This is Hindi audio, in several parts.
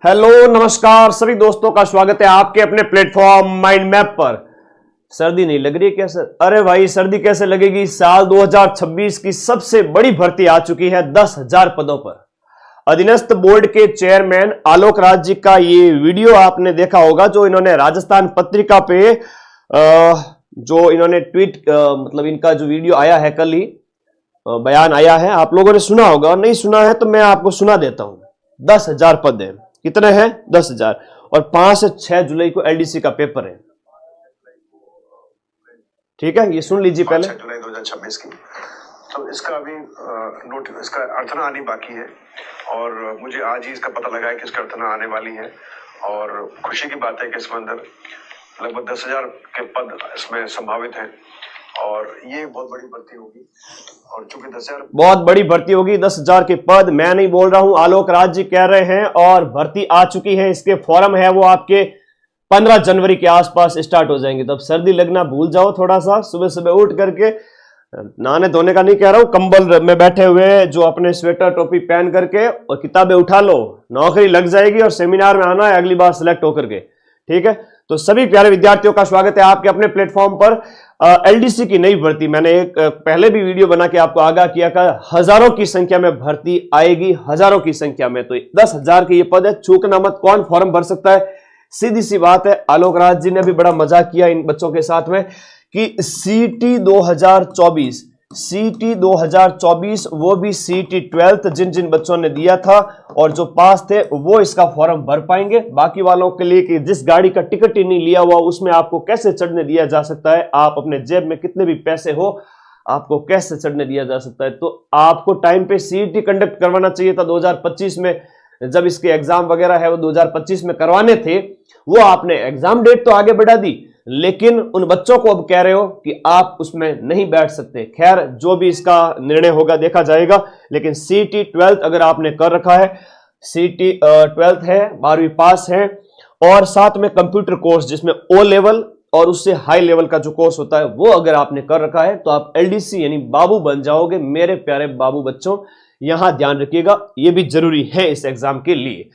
हेलो नमस्कार सभी दोस्तों का स्वागत है आपके अपने प्लेटफॉर्म माइंड मैप पर। सर्दी नहीं लग रही है क्या सर? अरे भाई सर्दी कैसे लगेगी? साल 2026 की सबसे बड़ी भर्ती आ चुकी है 10,000 पदों पर। अधीनस्थ बोर्ड के चेयरमैन आलोक राज जी का ये वीडियो आपने देखा होगा, जो इन्होंने राजस्थान पत्रिका पे जो इन्होंने ट्वीट मतलब इनका जो वीडियो आया है, कल ही बयान आया है, आप लोगों ने सुना होगा। और नहीं सुना है तो मैं आपको सुना देता हूं। 10,000 पद है। कितने हैं? 10,000। और 5 से 6 जुलाई को एलडीसी का पेपर है। ठीक है, ये सुन लीजिए पहले। 6 जुलाई 2026 की। तो इसका अभी नोट इसका अर्थना आनी बाकी है और मुझे आज ही इसका पता लगा है कि इसका अर्थना आने वाली है। और खुशी की बात है कि इसमें अंदर लगभग 10,000 के पद इसमें संभावित हैं और ये बहुत बड़ी भर्ती होगी। और चूंकि 10,000 बहुत बड़ी भर्ती होगी, 10,000 के पद, मैं नहीं बोल रहा हूं, आलोक राज जी कह रहे हैं। और भर्ती आ चुकी है, इसके फॉर्म है वो आपके 15 जनवरी के आसपास स्टार्ट हो जाएंगे। तब सर्दी लगना भूल जाओ थोड़ा सा। सुबह सुबह उठ करके, नहाने धोने का नहीं कह रहा हूं, कंबल में बैठे हुए जो अपने स्वेटर टोपी पहन करके और किताबें उठा लो, नौकरी लग जाएगी। और सेमिनार में आना है अगली बार सिलेक्ट होकर के। ठीक है, तो सभी प्यारे विद्यार्थियों का स्वागत है आपके अपने प्लेटफॉर्म पर। एलडीसी की नई भर्ती, मैंने एक पहले भी वीडियो बना के आपको आगाह किया था, हजारों की संख्या में भर्ती आएगी, हजारों की संख्या में। तो 10,000 के ये पद है, चूकना मत। कौन फॉर्म भर सकता है? सीधी सी बात है, आलोक राज जी ने भी बड़ा मजाक किया इन बच्चों के साथ में कि सीटी 2024 वो भी सीटी 12th जिन जिन बच्चों ने दिया था और जो पास थे वो इसका फॉर्म भर पाएंगे। बाकी वालों के लिए कि जिस गाड़ी का टिकट ही नहीं लिया हुआ उसमें आपको कैसे चढ़ने दिया जा सकता है? आप अपने जेब में कितने भी पैसे हो, आपको कैसे चढ़ने दिया जा सकता है? तो आपको टाइम पे सीटी कंडक्ट करवाना चाहिए था 2025 में। जब इसके एग्जाम वगैरह है वो 2025 में करवाने थे, वो आपने एग्जाम डेट तो आगे बढ़ा दी, लेकिन उन बच्चों को अब कह रहे हो कि आप उसमें नहीं बैठ सकते। खैर, जो भी इसका निर्णय होगा देखा जाएगा। लेकिन सीटी 12th अगर आपने कर रखा है, सीटी 12th है, 12वीं पास है, और साथ में कंप्यूटर कोर्स जिसमें ओ लेवल और उससे हाई लेवल का जो कोर्स होता है वो अगर आपने कर रखा है, तो आप एलडीसी यानी बाबू बन जाओगे। मेरे प्यारे बाबू बच्चों, यहां ध्यान रखिएगा, ये भी जरूरी है इस एग्जाम के लिए।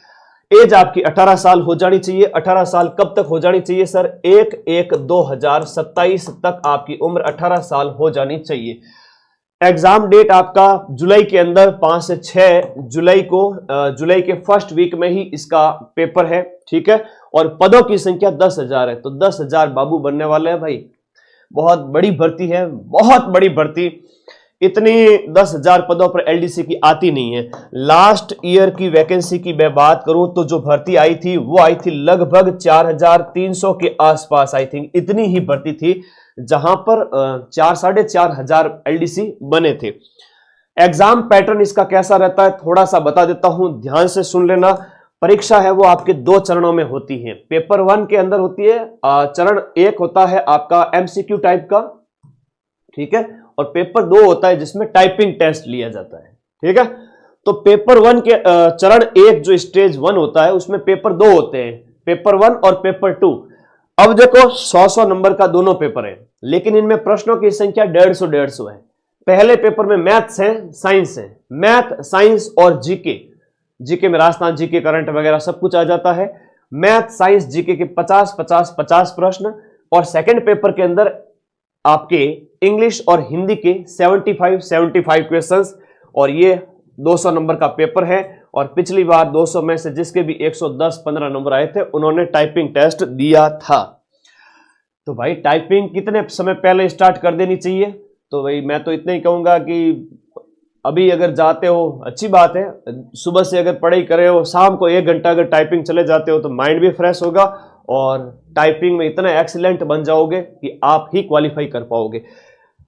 एज आपकी 18 साल हो जानी चाहिए। 18 साल कब तक हो जानी चाहिए सर? 1/1/2027 तक आपकी उम्र 18 साल हो जानी चाहिए। एग्जाम डेट आपका जुलाई के अंदर 5 से 6 जुलाई को, जुलाई के फर्स्ट वीक में ही इसका पेपर है। ठीक है, और पदों की संख्या 10,000 है। तो 10,000 बाबू बनने वाले हैं भाई। बहुत बड़ी भर्ती है, बहुत बड़ी भर्ती। इतनी 10,000 पदों पर एलडीसी की आती नहीं है। लास्ट ईयर की वैकेंसी की मैं बात करूं तो जो भर्ती आई थी वो आई थी लगभग 4,300 के आसपास। आई थिंक इतनी ही भर्ती थी, जहां पर 4,500 एलडीसी बने थे। एग्जाम पैटर्न इसका कैसा रहता है थोड़ा सा बता देता हूं, ध्यान से सुन लेना। परीक्षा है वो आपके 2 चरणों में होती है। पेपर 1 के अंदर होती है, चरण 1 होता है आपका एमसीक्यू टाइप का, ठीक है, और पेपर 2 होता है जिसमें टाइपिंग टेस्ट लिया जाता है। ठीक है, तो पेपर 1 के चरण 1 जो स्टेज 1 होता है उसमें पेपर 2 होते हैं, पेपर 1 और पेपर 2। अब देखो 100 नंबर का दोनों पेपर है, लेकिन इनमें प्रश्नों की संख्या 150 है। पहले पेपर में मैथ्स है, साइंस है, मैथ, साइंस और जीके में राजस्थान जीके, करंट वगैरह सब कुछ आ जाता है। मैथ, साइंस, जीके के 50 प्रश्न। और सेकंड पेपर के अंदर आपके इंग्लिश और हिंदी के 75 क्वेश्चंस, और ये 200 नंबर का पेपर है। और पिछली बार 200 में से जिसके भी 110-15 नंबर आए थे उन्होंने टाइपिंग टेस्ट दिया था। तो भाई टाइपिंग कितने समय पहले स्टार्ट कर देनी चाहिए? तो भाई मैं तो इतना ही कहूंगा कि अभी अगर जाते हो अच्छी बात है, सुबह से अगर पढ़ाई करे हो, शाम को 1 घंटा अगर टाइपिंग चले जाते हो तो माइंड भी फ्रेश होगा और टाइपिंग में इतना एक्सीलेंट बन जाओगे कि आप ही क्वालिफाई कर पाओगे।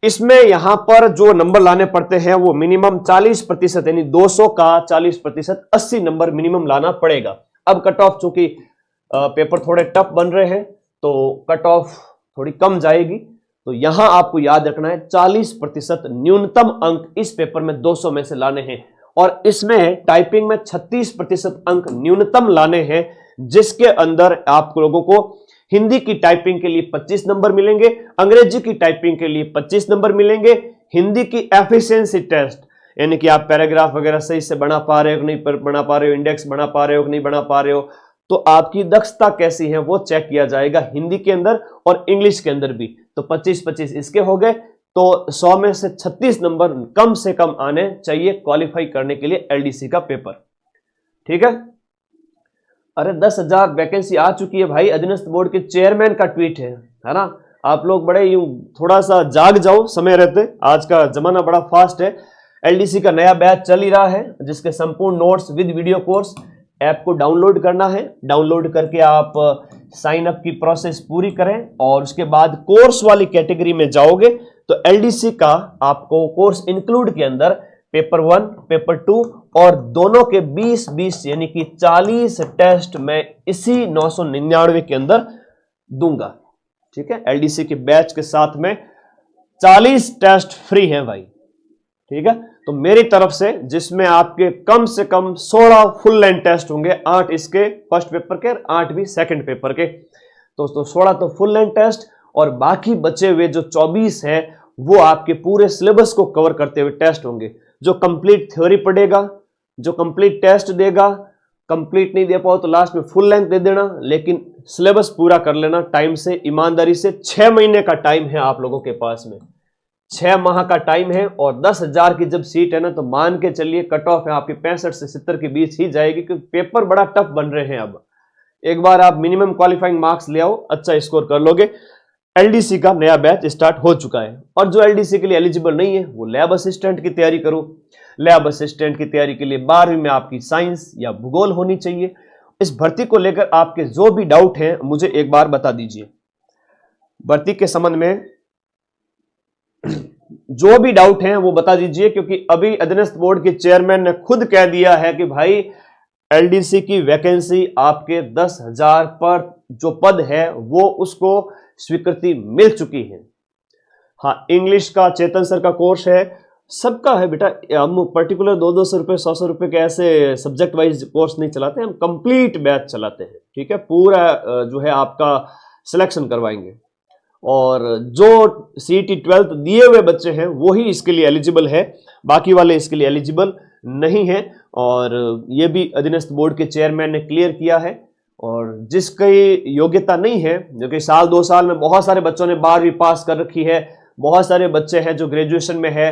इसमें यहां पर जो नंबर लाने पड़ते हैं वो मिनिमम 40%, यानी 200 का 40%, 80 नंबर मिनिमम लाना पड़ेगा। अब कट ऑफ, चूंकि पेपर थोड़े टफ बन रहे हैं तो कट ऑफ थोड़ी कम जाएगी। तो यहां आपको याद रखना है 40% न्यूनतम अंक इस पेपर में 200 में से लाने हैं। और इसमें टाइपिंग में 36% अंक न्यूनतम लाने हैं, जिसके अंदर आप लोगों को हिंदी की टाइपिंग के लिए 25 नंबर मिलेंगे, अंग्रेजी की टाइपिंग के लिए 25 नंबर मिलेंगे, हिंदी की एफिशिएंसी टेस्ट यानी कि आप पैराग्राफ वगैरह सही से बना पा रहे हो कि नहीं बना पा रहे हो, इंडेक्स बना पा रहे हो कि नहीं बना पा रहे हो, तो आपकी दक्षता कैसी है वो चेक किया जाएगा हिंदी के अंदर और इंग्लिश के अंदर भी। तो 25-25 इसके हो गए, तो 100 में से 36 नंबर कम से कम आने चाहिए क्वालिफाई करने के लिए एलडीसी का पेपर। ठीक है। अरे 10,000 वैकेंसी आ चुकी है भाई, अधीनस्थ बोर्ड के चेयरमैन का ट्वीट है ना। आप लोग बड़े यूं थोड़ा सा जाग जाओ समय रहते, आज का जमाना बड़ा फास्ट है। एलडीसी का नया बैच चल ही रहा है जिसके संपूर्ण notes with video course, app को डाउनलोड करना है। डाउनलोड करके आप साइन अप की प्रोसेस पूरी करें और उसके बाद कोर्स वाली कैटेगरी में जाओगे तो एलडीसी का आपको कोर्स इंक्लूड के अंदर पेपर 1, पेपर 2 और दोनों के 20-20 यानी कि 40 टेस्ट मैं इसी 999 के अंदर दूंगा। ठीक है, एलडीसी के बैच के साथ में 40 टेस्ट फ्री हैं भाई। ठीक है, तो मेरी तरफ से जिसमें आपके कम से कम 16 फुल लेंथ टेस्ट होंगे, 8 इसके फर्स्ट पेपर के, 8 भी सेकंड पेपर के। तो 16 तो फुल लेंथ टेस्ट और बाकी बचे हुए जो 24 हैं वो आपके पूरे सिलेबस को कवर करते हुए टेस्ट होंगे। जो कंप्लीट थ्योरी पढ़ेगा, जो कंप्लीट टेस्ट देगा, कंप्लीट नहीं दे पाओ तो लास्ट में फुल लेंथ दे देना, लेकिन सिलेबस पूरा कर लेना टाइम से, ईमानदारी से। 6 महीने का टाइम है आप लोगों के पास में, 6 माह का टाइम है और 10,000 की जब सीट है ना तो मान के चलिए कट ऑफ है आपकी 65 से 70 के बीच ही जाएगी, क्योंकि पेपर बड़ा टफ बन रहे हैं। अब एक बार आप मिनिमम क्वालिफाइंग मार्क्स ले आओ, अच्छा स्कोर कर लोगे। एलडीसी का नया बैच स्टार्ट हो चुका है और जो एलडीसी के लिए एलिजिबल नहीं है वो लैब असिस्टेंट की तैयारी करो। लैब असिस्टेंट की तैयारी के लिए 12वीं में आपकी साइंस या भूगोल होनी चाहिए। इस भर्ती को लेकर आपके जो भी डाउट हैं मुझे एक बार बता दीजिए। भर्ती के संबंध में जो भी डाउट हैं वो बता दीजिए, क्योंकि अभी अधीनस्थ बोर्ड के चेयरमैन ने खुद कह दिया है कि भाई एलडीसी की वैकेंसी आपके 10,000 पर जो पद है वो उसको स्वीकृति मिल चुकी है। हाँ, इंग्लिश का चेतन सर का कोर्स है, सबका है बेटा। हम पर्टिकुलर 200-200 रुपए 100-100 रुपए के ऐसे सब्जेक्ट वाइज कोर्स नहीं चलाते, हम कंप्लीट बैच चलाते हैं। ठीक है, पूरा जो है आपका सिलेक्शन करवाएंगे और जो सीईटी 12th दिए हुए बच्चे हैं वो ही इसके लिए एलिजिबल है, बाकी वाले इसके लिए एलिजिबल नहीं है। और ये भी अधीनस्थ बोर्ड के चेयरमैन ने क्लियर किया है। और जिसकी योग्यता नहीं है, जो कि साल 2 साल में बहुत सारे बच्चों ने 12वीं पास कर रखी है, बहुत सारे बच्चे हैं जो ग्रेजुएशन में है,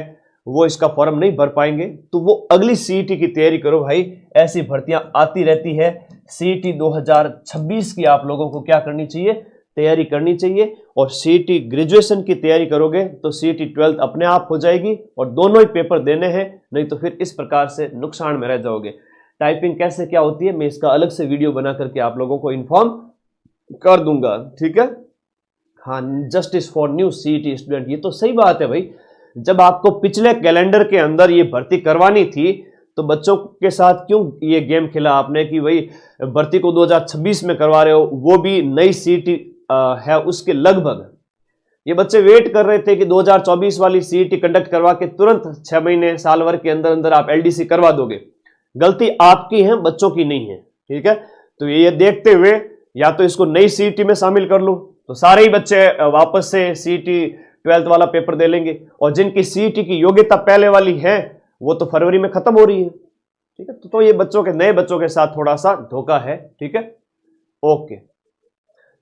वो इसका फॉर्म नहीं भर पाएंगे, तो वो अगली सीईटी की तैयारी करो भाई। ऐसी भर्तियां आती रहती है। सीईटी 2026 की आप लोगों को क्या करनी चाहिए, तैयारी करनी चाहिए। और सीईटी ग्रेजुएशन की तैयारी करोगे तो सीईटी 12th अपने आप हो जाएगी और दोनों ही पेपर देने हैं, नहीं तो फिर इस प्रकार से नुकसान में रह जाओगे। टाइपिंग कैसे क्या होती है मैं इसका अलग से वीडियो बना करके आप लोगों को इन्फॉर्म कर दूंगा। ठीक है, हाँ, justice for new CET student, ये तो सही बात है भाई। जब आपको पिछले कैलेंडर के अंदर ये भर्ती करवानी थी तो बच्चों के साथ क्यों ये गेम खेला आपने कि भाई भर्ती को 2026 में करवा रहे हो, वो भी नई सीईटी है उसके लगभग। ये बच्चे वेट कर रहे थे कि 2024 वाली सीईटी कंडक्ट करवा के तुरंत 6 महीने साल भर के अंदर अंदर आप एलडीसी करवा दोगे। गलती आपकी है, बच्चों की नहीं है। ठीक है, तो ये देखते हुए या तो इसको नई सीईटी में शामिल कर लो तो सारे ही बच्चे वापस से सीईटी 12th वाला पेपर दे लेंगे, और जिनकी सीईटी की योग्यता पहले वाली है वो तो फरवरी में खत्म हो रही है। ठीक है, तो ये बच्चों के, नए बच्चों के साथ थोड़ा सा धोखा है। ठीक है, ओके,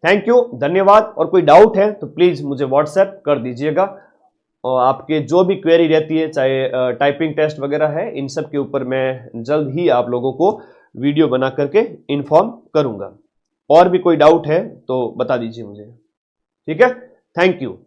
थैंक यू, धन्यवाद। और कोई डाउट है तो प्लीज मुझे व्हाट्सएप कर दीजिएगा और आपके जो भी क्वेरी रहती है, चाहे टाइपिंग टेस्ट वगैरह है, इन सब के ऊपर मैं जल्द ही आप लोगों को वीडियो बना करके इन्फॉर्म करूंगा। और भी कोई डाउट है तो बता दीजिए मुझे। ठीक है, थैंक यू।